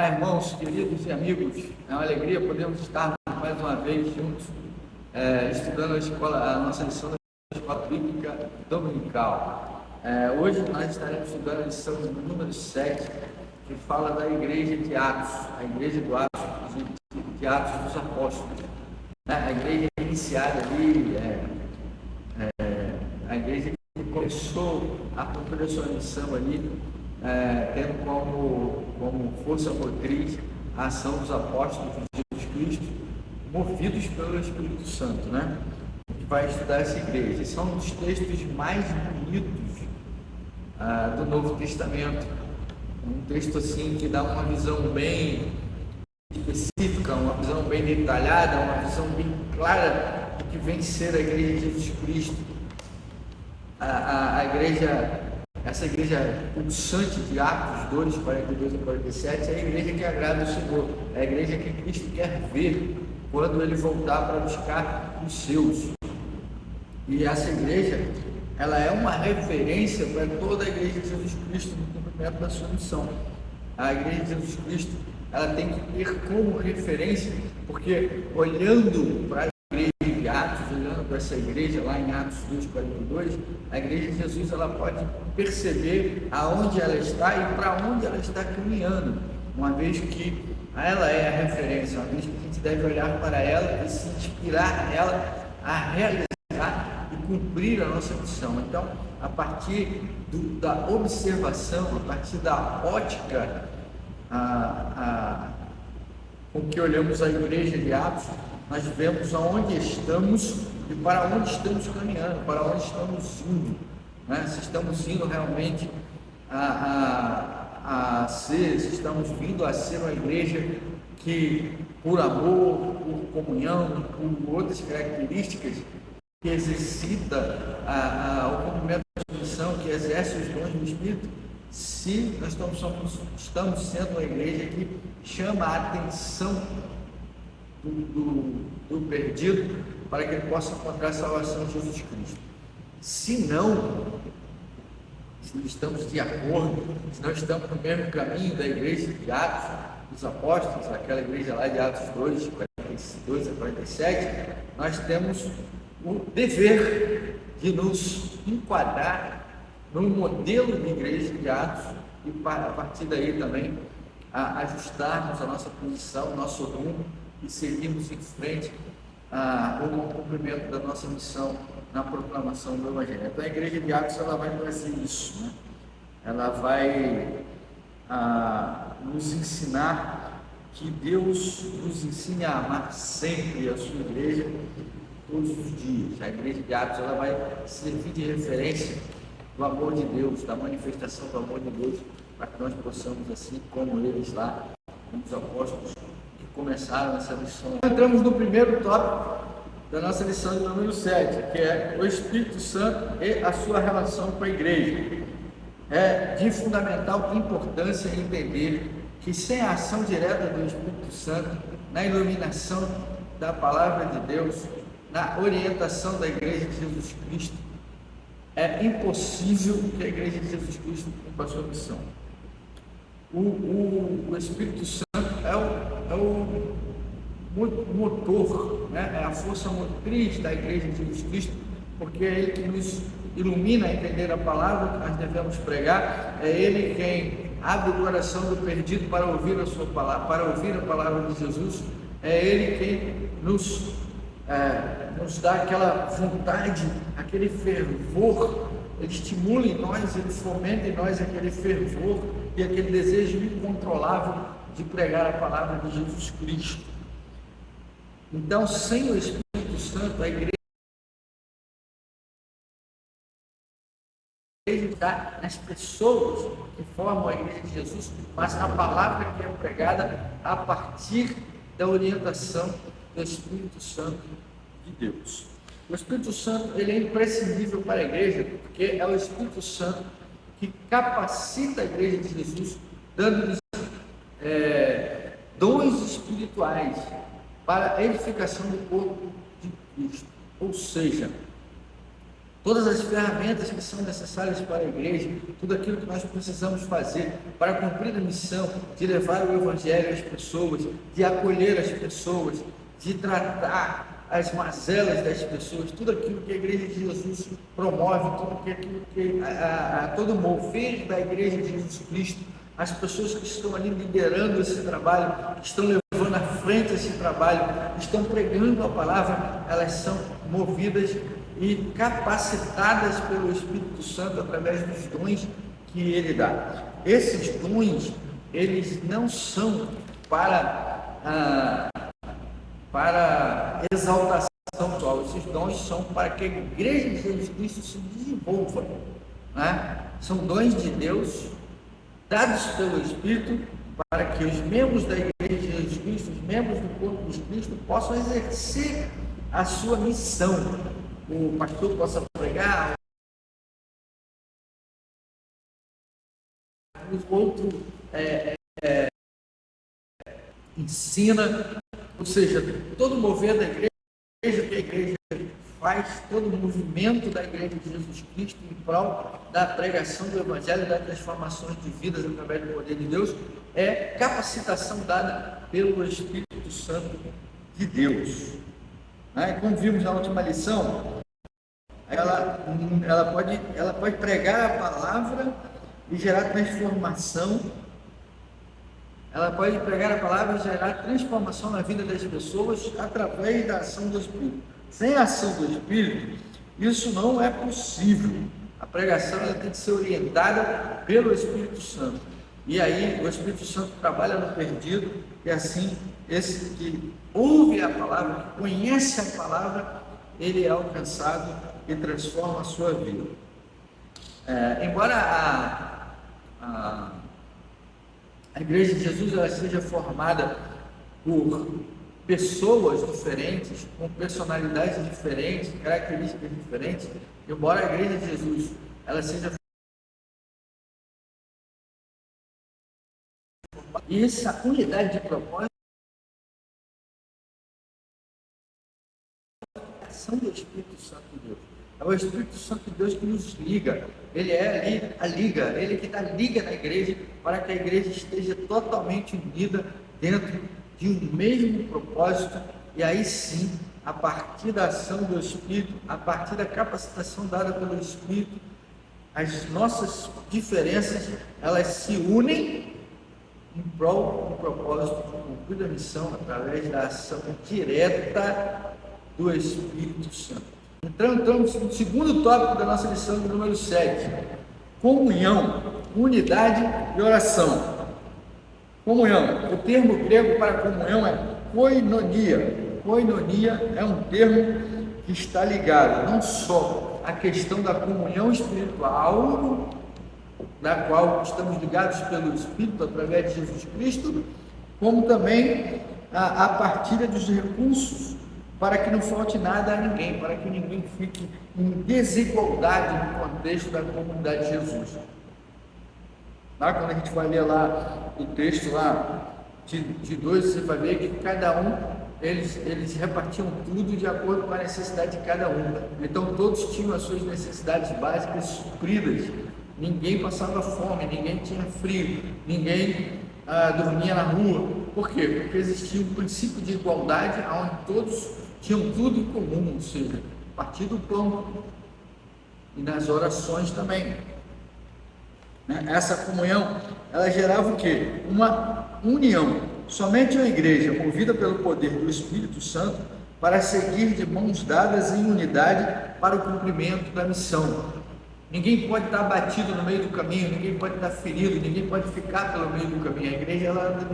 Olá, irmãos, queridos e amigos. É uma alegria podermos estar mais uma vez juntos, estudando a nossa lição da Escola Bíblica Dominical. Hoje nós estaremos estudando a lição número 7, que fala da igreja de Atos, a igreja de Atos dos Apóstolos. A igreja iniciada ali, a igreja que começou a cumprir a sua missão ali, tendo como força motriz a ação dos apóstolos de Jesus Cristo, movidos pelo Espírito Santo, né? A gente vai estudar essa igreja. Esse é um dos textos mais bonitos do Novo Testamento. Um texto assim que dá uma visão bem específica, uma visão bem detalhada, uma visão bem clara do que vem ser a igreja de Jesus Cristo. Essa igreja pulsante de Atos 2, 42 e 47 é a igreja que agrada o Senhor, é a igreja que Cristo quer ver quando Ele voltar para buscar os seus. E essa igreja, ela é uma referência para toda a igreja de Jesus Cristo no cumprimento da sua missão. A igreja de Jesus Cristo, ela tem que ter como referência, porque olhando para Atos, olhando para essa igreja lá em Atos 2:42, a igreja de Jesus, ela pode perceber aonde ela está e para onde ela está caminhando, uma vez que ela é a referência, uma vez que a gente deve olhar para ela e se inspirar nela a realizar e cumprir a nossa missão. Então, a partir da observação, a partir da ótica com que olhamos a igreja de Atos, nós vemos aonde estamos e para onde estamos caminhando, para onde estamos indo, né? Se estamos indo realmente se estamos vindo a ser uma igreja que, por amor, por comunhão, por outras características, que exercita o cumprimento da missão, que exerce os dons do Espírito, se nós estamos sendo uma igreja que chama a atenção do perdido para que ele possa encontrar a salvação em Jesus Cristo. Se não estamos de acordo, se não estamos no mesmo caminho da igreja de Atos dos Apóstolos, aquela igreja lá de Atos 2, 42 a 47, nós temos o dever de nos enquadrar no modelo de igreja de Atos e a partir daí também ajustarmos a nossa posição, o nosso rumo e seguirmos em frente rumo ao cumprimento da nossa missão na proclamação do Evangelho. Então a igreja de Atos, ela vai fazer isso, né? Ela vai nos ensinar que Deus nos ensine a amar sempre a sua igreja todos os dias. A igreja de Atos, ela vai servir de referência do amor de Deus, da manifestação do amor de Deus, para que nós possamos, assim como eles lá, como os apóstolos que começaram essa lição. Entramos no primeiro tópico da nossa lição de número 7, que é o Espírito Santo e a sua relação com a igreja. É de fundamental importância entender que sem a ação direta do Espírito Santo, na iluminação da palavra de Deus, na orientação da igreja de Jesus Cristo, é impossível que a igreja de Jesus Cristo cumpra a sua missão. O Espírito Santo é o motor, né? É a força motriz da igreja de Jesus Cristo, porque é Ele que nos ilumina a entender a palavra que nós devemos pregar, é Ele quem abre o coração do perdido para ouvir a sua palavra, para ouvir a palavra de Jesus, é Ele quem nos dá aquela vontade, aquele fervor, Ele estimula em nós, Ele fomenta em nós aquele fervor e aquele desejo incontrolável de pregar a palavra de Jesus Cristo. Então, sem o Espírito Santo, a igreja está nas pessoas que formam a igreja de Jesus, mas na palavra que é pregada a partir da orientação do Espírito Santo de Deus. O Espírito Santo, ele é imprescindível para a igreja, porque é o Espírito Santo que capacita a igreja de Jesus, dando-lhes dons espirituais para a edificação do corpo de Cristo. Ou seja, todas as ferramentas que são necessárias para a igreja, tudo aquilo que nós precisamos fazer para cumprir a missão de levar o Evangelho às pessoas, de acolher as pessoas, de tratar as mazelas das pessoas, tudo aquilo que a Igreja de Jesus promove, tudo aquilo que todo o mover da Igreja de Jesus Cristo, as pessoas que estão ali liderando esse trabalho, que estão levando à frente esse trabalho, estão pregando a palavra, elas são movidas e capacitadas pelo Espírito Santo através dos dons que Ele dá. Esses dons, eles não são para exaltação pessoal, esses dons são para que a Igreja de Jesus Cristo se desenvolva, né? São dons de Deus dados pelo Espírito para que os membros da Igreja de Jesus Cristo, os membros do corpo de Cristo, possam exercer a sua missão. O pastor possa pregar, o outro ensina, ou seja, todo o mover da igreja, que a igreja faz, todo o movimento da Igreja de Jesus Cristo em prol da pregação do Evangelho e das transformações de vidas através do poder de Deus, é capacitação dada pelo Espírito Santo de Deus. Como vimos na última lição, ela pode pregar a palavra e gerar transformação. Ela pode pregar a palavra e gerar transformação na vida das pessoas através da ação do Espírito. Sem a ação do Espírito, isso não é possível. A pregação ela tem que ser orientada pelo Espírito Santo. E aí o Espírito Santo trabalha no perdido, e assim, esse que ouve a palavra, que conhece a palavra, ele é alcançado e transforma a sua vida. Embora a Igreja de Jesus ela seja formada por pessoas diferentes, com personalidades diferentes, características diferentes, embora a Igreja de Jesus ela seja e essa unidade de propósito é a ação do Espírito Santo de Deus. É o Espírito Santo de Deus que nos liga. Ele é ali a liga, ele que dá liga na igreja para que a igreja esteja totalmente unida dentro de um mesmo propósito. E aí sim, a partir da ação do Espírito, a partir da capacitação dada pelo Espírito, as nossas diferenças elas se unem em prol do propósito de cumprir a missão através da ação direta do Espírito Santo. Entramos no segundo tópico da nossa lição de número 7, comunhão, unidade e oração. Comunhão, o termo grego para comunhão é koinonia. Koinonia é um termo que está ligado não só à questão da comunhão espiritual, da qual estamos ligados pelo Espírito através de Jesus Cristo, como também a partilha dos recursos, para que não falte nada a ninguém, para que ninguém fique em desigualdade no contexto da comunidade de Jesus. Quando a gente vai ler lá o texto lá de 2, você vai ver que cada um, eles repartiam tudo de acordo com a necessidade de cada um. Então todos tinham as suas necessidades básicas supridas. Ninguém passava fome, ninguém tinha frio, ninguém dormia na rua. Por quê? Porque existia um princípio de igualdade onde todos tinham tudo em comum, ou seja, a partir do pão e nas orações também. Essa comunhão, ela gerava o quê? Uma união. Somente a igreja, movida pelo poder do Espírito Santo, para seguir de mãos dadas em unidade para o cumprimento da missão. Ninguém pode estar abatido no meio do caminho, ninguém pode estar ferido, ninguém pode ficar pelo meio do caminho. A igreja ela anda de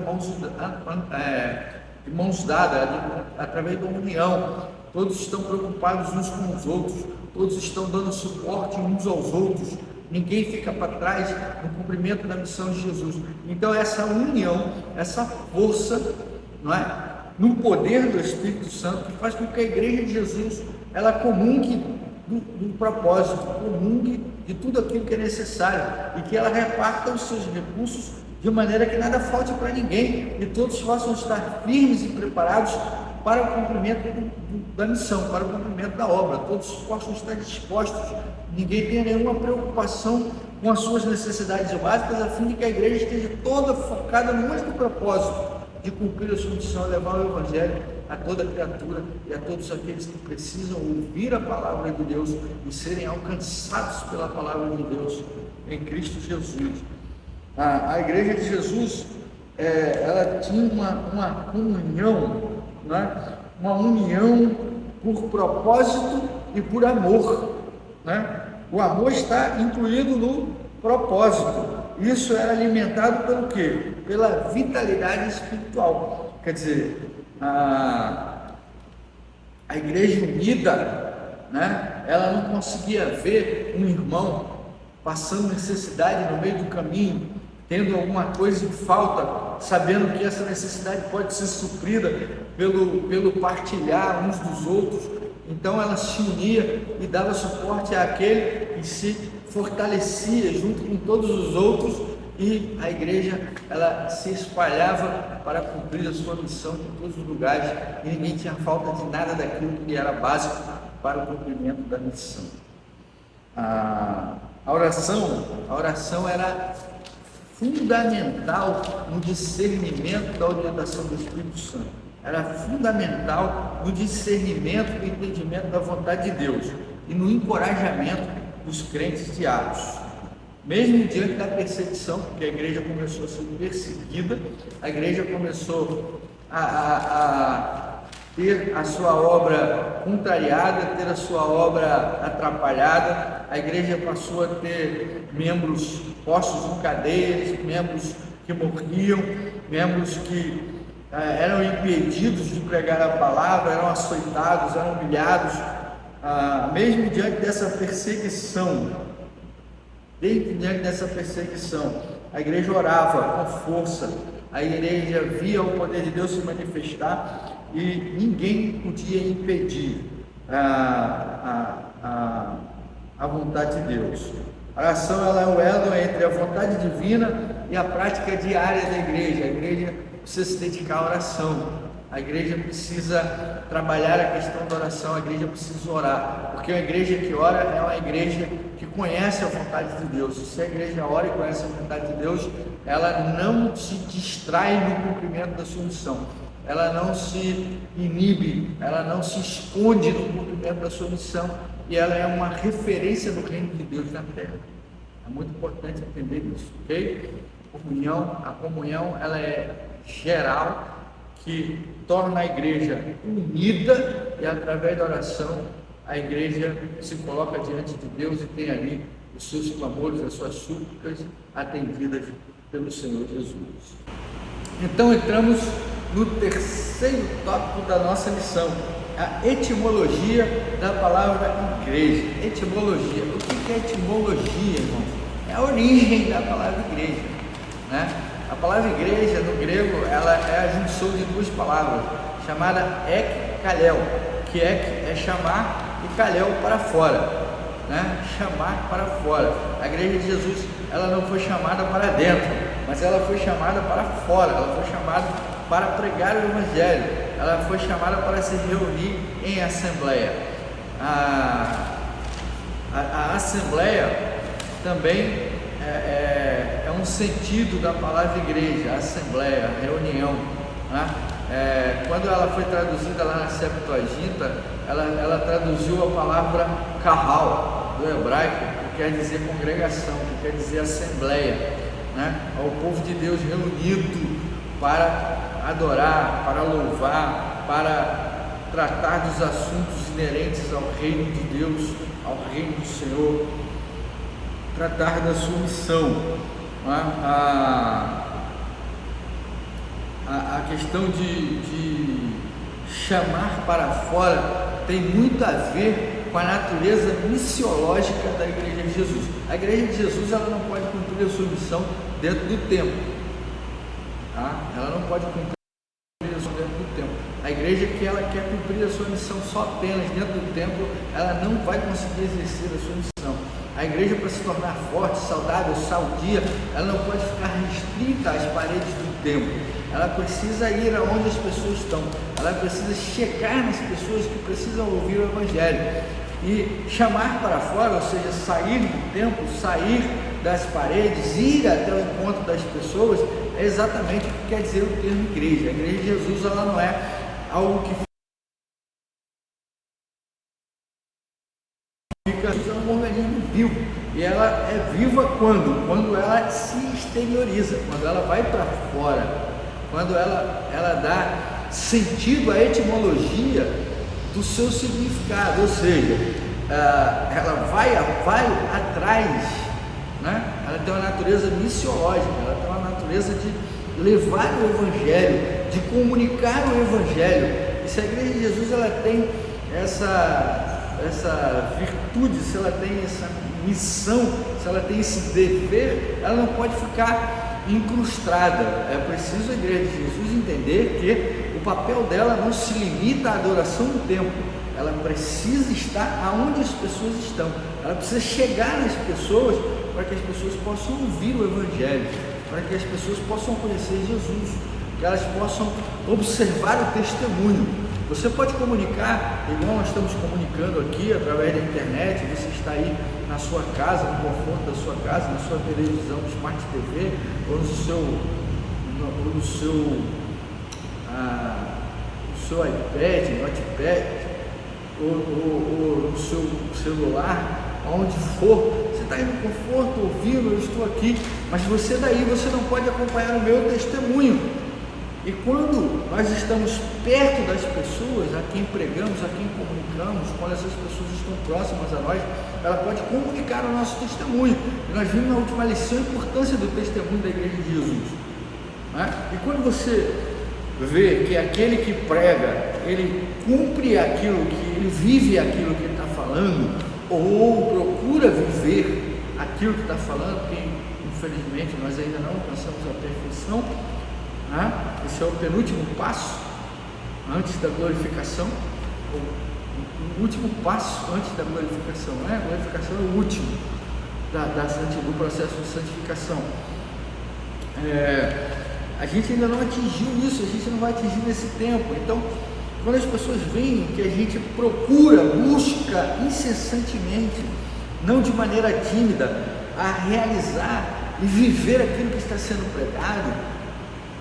mãos dadas, através da união. Todos estão preocupados uns com os outros, todos estão dando suporte uns aos outros. Ninguém fica para trás no cumprimento da missão de Jesus. Então essa união, essa força, não é? No poder do Espírito Santo, que faz com que a igreja de Jesus ela comungue do propósito, comungue de tudo aquilo que é necessário e que ela reparta os seus recursos de maneira que nada falte para ninguém e todos possam estar firmes e preparados para o cumprimento da missão, para o cumprimento da obra. Todos possam estar dispostos, ninguém tenha nenhuma preocupação com as suas necessidades básicas, a fim de que a igreja esteja toda focada no único propósito de cumprir a sua missão, levar o Evangelho a toda criatura e a todos aqueles que precisam ouvir a palavra de Deus e serem alcançados pela palavra de Deus em Cristo Jesus. A igreja de Jesus, ela tinha uma comunhão, né? Uma união por propósito e por amor, né? O amor está incluído no propósito. Isso era alimentado pelo quê? Pela vitalidade espiritual. Quer dizer, a igreja unida, né? Ela não conseguia ver um irmão passando necessidade no meio do caminho, tendo alguma coisa em falta, sabendo que essa necessidade pode ser suprida pelo partilhar uns dos outros. Então ela se unia e dava suporte àquele que se fortalecia junto com todos os outros, e a igreja ela se espalhava para cumprir a sua missão em todos os lugares, e ninguém tinha falta de nada daquilo que era básico para o cumprimento da missão. A oração era fundamental no discernimento da orientação do Espírito Santo, era fundamental no discernimento e entendimento da vontade de Deus e no encorajamento dos crentes de Atos. Mesmo diante da perseguição, porque a igreja começou a ser perseguida, a igreja começou a ter a sua obra contrariada, ter a sua obra atrapalhada, a igreja passou a ter membros postos em cadeias, membros que morriam, membros que eram impedidos de pregar a palavra, eram açoitados, eram humilhados. Mesmo diante dessa perseguição, a igreja orava com força, a igreja via o poder de Deus se manifestar e ninguém podia impedir a vontade de Deus. A oração ela é o elo entre a vontade divina e a prática diária da igreja. A igreja precisa se dedicar à oração, a igreja precisa trabalhar a questão da oração, a igreja precisa orar, porque a igreja que ora é uma igreja que conhece a vontade de Deus. Se a igreja ora e conhece a vontade de Deus, ela não se distrai no cumprimento da sua missão, ela não se inibe, ela não se esconde no cumprimento da sua missão, e ela é uma referência do reino de Deus na terra. É muito importante entender isso, ok? A comunhão ela é geral, que torna a igreja unida, e através da oração a igreja se coloca diante de Deus e tem ali os seus clamores, as suas súplicas atendidas pelo Senhor Jesus. Então entramos no terceiro tópico da nossa lição, a etimologia da palavra igreja. Etimologia. O que é etimologia, irmãos? É a origem da palavra igreja, né? A palavra igreja no grego ela é a junção de duas palavras, chamada ek kalel, que ek é chamar e kalel para fora, né? Chamar para fora. A igreja de Jesus ela não foi chamada para dentro, mas ela foi chamada para fora, ela foi chamada para pregar o Evangelho, ela foi chamada para se reunir em assembleia. A assembleia também é um sentido da palavra igreja, assembleia, reunião, né? Quando ela foi traduzida lá na Septuaginta, ela traduziu a palavra kahal do hebraico, que quer dizer congregação, que quer dizer assembleia, né? Ao povo de Deus reunido para adorar, para louvar, para tratar dos assuntos inerentes ao reino de Deus, ao reino do Senhor, tratar da sua missão. A questão de chamar para fora tem muito a ver com a natureza missiológica da igreja de Jesus. A igreja de Jesus ela não pode cumprir a sua missão dentro do templo, tá? Ela não pode cumprir a sua missão dentro do templo. A igreja que ela quer cumprir a sua missão só apenas dentro do templo, ela não vai conseguir exercer a sua missão. A igreja, para se tornar forte, saudável, saudia, ela não pode ficar restrita às paredes do templo. ela precisa ir aonde as pessoas estão, ela precisa chegar nas pessoas que precisam ouvir o Evangelho e chamar para fora, ou seja, sair do templo, sair das paredes, ir até o encontro das pessoas, é exatamente o que quer dizer o termo igreja. A igreja de Jesus, ela não é algo que fica, é um organismo vivo, e ela é viva quando ela se exterioriza, quando ela vai para fora, quando ela dá sentido à etimologia do seu significado, ou seja, ela vai atrás, né? Ela tem uma natureza missiológica, ela tem uma natureza de levar o Evangelho, de comunicar o Evangelho. E se a igreja de Jesus ela tem essa virtude, se ela tem essa missão, se ela tem esse dever, ela não pode ficar incrustada. É preciso a igreja de Jesus entender que o papel dela não se limita à adoração do templo, ela precisa estar aonde as pessoas estão, ela precisa chegar nas pessoas para que as pessoas possam ouvir o Evangelho, para que as pessoas possam conhecer Jesus, que elas possam observar o testemunho. Você pode comunicar, igual nós estamos comunicando aqui através da internet, você está aí na sua casa, no conforto da sua casa, na sua televisão, Smart TV, ou no seu iPad, notepad, ou no seu celular, onde for, você está aí no conforto, ouvindo, eu estou aqui, mas você não pode acompanhar o meu testemunho. E quando nós estamos perto das pessoas a quem pregamos, a quem comunicamos, quando essas pessoas estão próximas a nós, ela pode comunicar o nosso testemunho. E nós vimos na última lição a importância do testemunho da igreja de Jesus, né? E quando você vê que aquele que prega, ele cumpre aquilo que ele vive, aquilo que ele está falando, ou procura viver aquilo que está falando, porque infelizmente nós ainda não alcançamos a perfeição, né? Esse é o penúltimo passo antes da glorificação, o último passo antes da glorificação, né? A glorificação é o último do processo de santificação. A gente ainda não atingiu isso, a gente não vai atingir nesse tempo. Então, quando as pessoas veem que a gente procura, busca incessantemente, não de maneira tímida, a realizar e viver aquilo que está sendo pregado,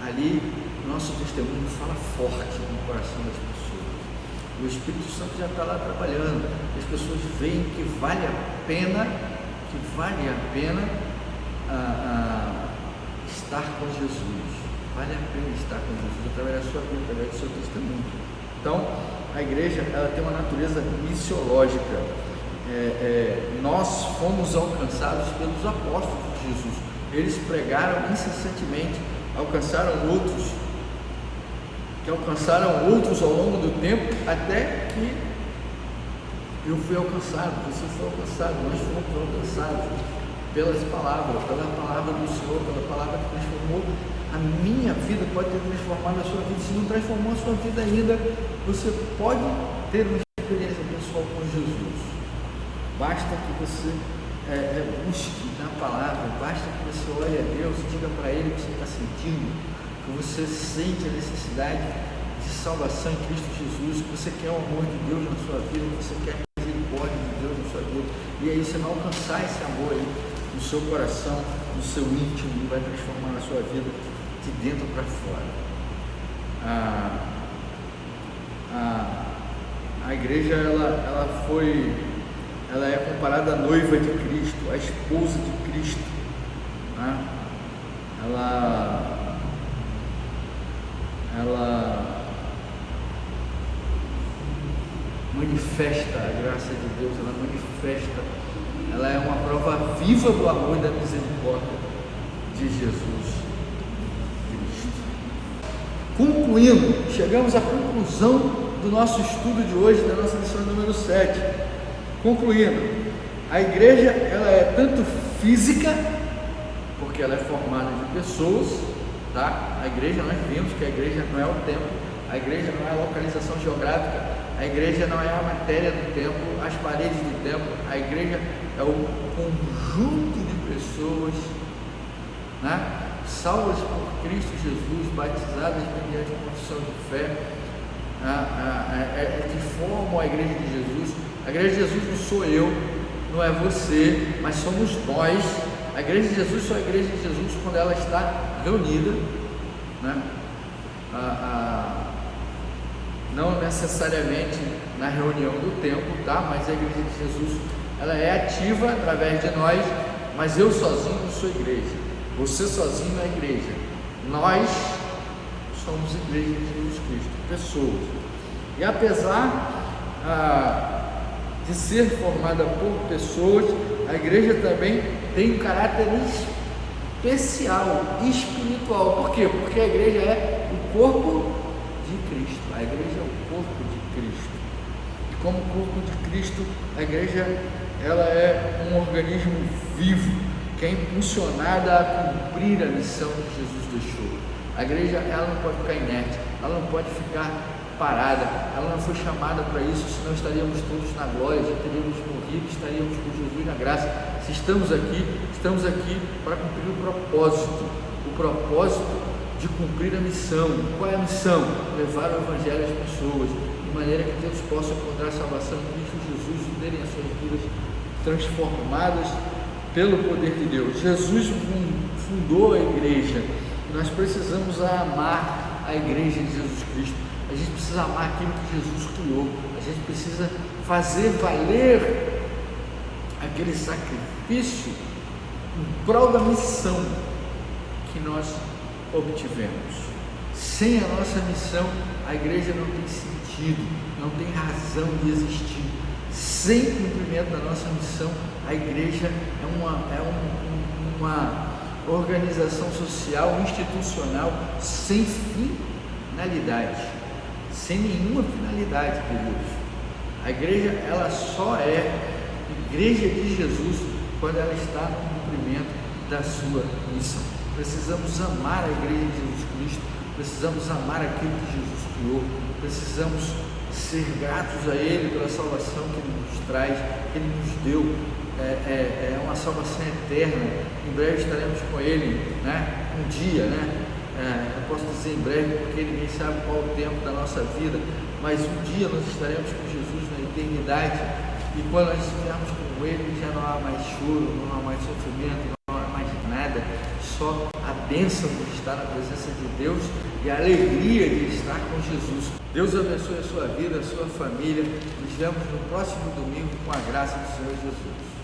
ali nosso testemunho fala forte no coração das pessoas. O Espírito Santo já está lá trabalhando. As pessoas veem que vale a pena estar com Jesus. Vale a pena estar com Jesus através da sua vida, através do seu testemunho. Então, a igreja ela tem uma natureza missiológica. Nós fomos alcançados pelos apóstolos de Jesus. Eles pregaram incessantemente, alcançaram outros ao longo do tempo, até que eu fui alcançado, você foi alcançado, nós fomos alcançados pela palavra do Senhor, pela palavra que transformou a minha vida, pode ter transformado a sua vida. Se não transformou a sua vida ainda, você pode ter uma experiência pessoal com Jesus. Basta que você busque na palavra, basta que você olhe a Deus e diga para Ele o que você está sentindo, que você sente a necessidade de salvação em Cristo Jesus, que você quer o amor de Deus na sua vida, que você quer a misericórdia de Deus na sua vida, e aí você vai alcançar esse amor aí no seu coração, no seu íntimo, e vai transformar a sua vida de dentro para fora. A igreja ela é comparada à noiva de Cristo, à esposa de Cristo, né? Ela manifesta a graça de Deus, ela é uma prova viva do amor e da misericórdia de Jesus Cristo. Concluindo, chegamos à conclusão do nosso estudo de hoje, da nossa lição número 7. Concluindo, a igreja ela é tanto física, porque ela é formada de pessoas, tá? A igreja, nós vimos que a igreja não é o templo, a igreja não é a localização geográfica, a igreja não é a matéria do templo, as paredes do templo, a igreja é o conjunto de pessoas né? Salvas por Cristo Jesus, batizadas mediante confissão de fé, que formam a igreja de Jesus. A igreja de Jesus não sou eu, não é você, mas somos nós. A igreja de Jesus só é a igreja de Jesus quando ela está reunida, né? Não necessariamente na reunião do templo, tá? Mas a igreja de Jesus, ela é ativa através de nós, mas eu sozinho não sou igreja, você sozinho não é igreja, nós somos igreja de Jesus Cristo, pessoas. E apesar de ser formada por pessoas, a igreja também tem um caráter especial, espiritual. Por quê? Porque a igreja é o corpo de Cristo. A igreja é o corpo de Cristo. E como corpo de Cristo, a igreja ela é um organismo vivo, que é impulsionada a cumprir a missão que Jesus deixou. A igreja ela não pode ficar inerte, ela não pode ficar parada, ela não foi chamada para isso, senão estaríamos todos na glória, já teríamos morrido, estaríamos com Jesus na graça. Se estamos aqui para cumprir o propósito de cumprir a missão. Qual é a missão? Levar o Evangelho às pessoas, de maneira que Deus possa encontrar salvação em Cristo Jesus e terem as suas vidas transformadas pelo poder de Deus. Jesus fundou a igreja, e nós precisamos amar a igreja de Jesus Cristo. A gente precisa amar aquilo que Jesus criou, a gente precisa fazer valer aquele sacrifício em prol da missão que nós obtivemos. Sem a nossa missão, a igreja não tem sentido, não tem razão de existir. Sem cumprimento da nossa missão, a igreja é uma organização social, institucional, sem finalidade, sem nenhuma finalidade, queridos. A igreja, ela só é igreja de Jesus quando ela está no cumprimento da sua missão. Precisamos amar a igreja de Jesus Cristo, precisamos amar aquilo que Jesus criou, precisamos ser gratos a Ele pela salvação que Ele nos traz, que Ele nos deu. É uma salvação eterna. Em breve estaremos com Ele, né? Um dia, né? Eu posso dizer em breve porque ninguém sabe qual o tempo da nossa vida, mas um dia nós estaremos com Jesus na eternidade, e quando nós estivermos com Ele já não há mais choro, não há mais sofrimento, não há mais nada, só a bênção de estar na presença de Deus e a alegria de estar com Jesus. Deus abençoe a sua vida, a sua família. Nos vemos no próximo domingo com a graça do Senhor Jesus.